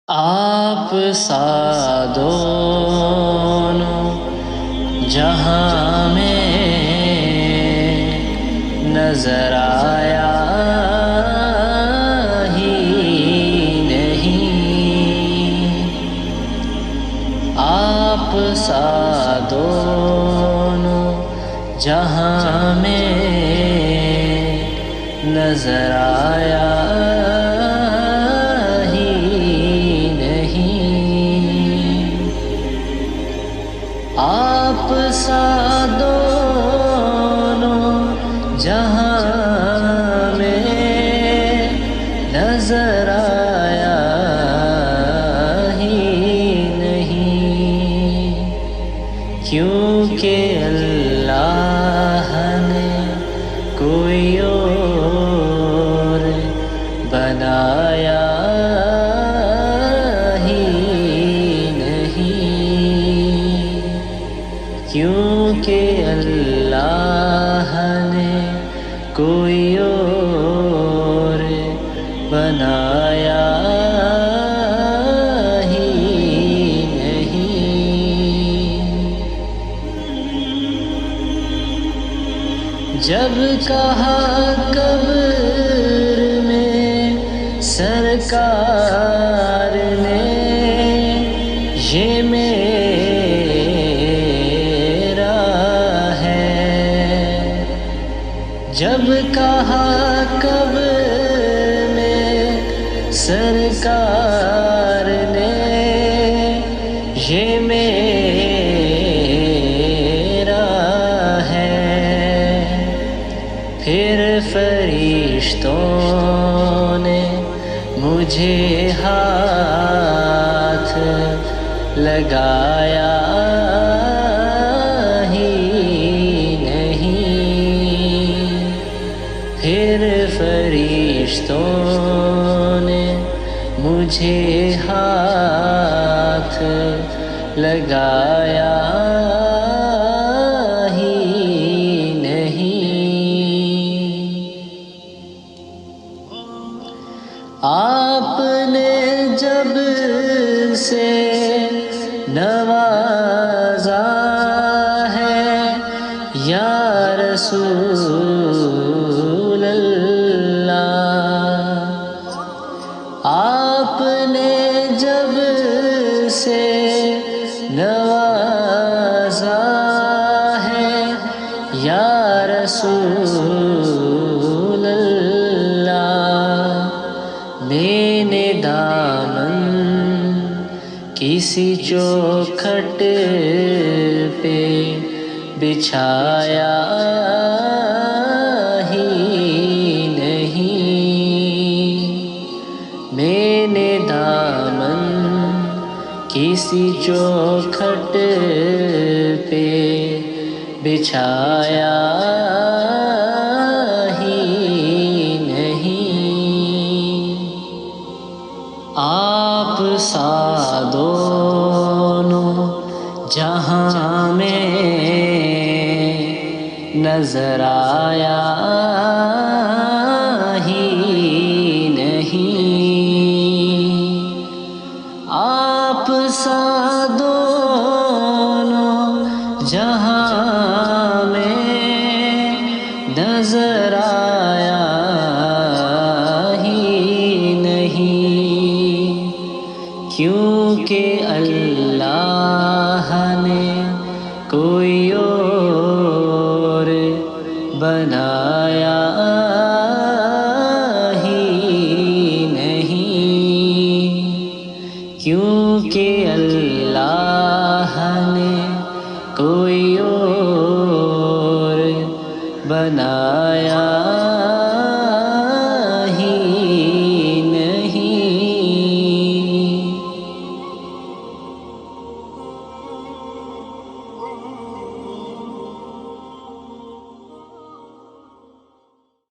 آپ سا دونوں جہاں میں نظر آیا ہی نہیں، آپ سا دونوں جہاں میں نظر آیا آپ سا دونوں جہاں میں نظر آیا ہی نہیں، کیونکہ اللہ نے کوئی اور بنایا کیونکہ اللہ نے کوئی اور بنایا ہی نہیں۔ جب کہا قبر میں سرکار نے یہ جب کہا قبر میں سرکار نے یہ میرا ہے، پھر فرشتوں نے مجھے ہاتھ لگایا پھر فرشتوں نے مجھے ہاتھ لگایا ہی نہیں۔ آپ نے جب سے نوازا ہے یا رسول آپ نے جب سے نوازا ہے یا رسول اللہ، میں نے دامن کسی چوکھٹ پہ بچھایا میں نے دامن کسی چوکھٹ پہ بچھایا ہی نہیں۔ آپ سا دونوں جہاں میں نظر آیا ہی آپ سا دونوں جہاں میں نظر آیا ہی نہیں، کیونکہ اللہ نے کوئی اور بنایا کیونکہ اللہ نے کوئی اور بنایا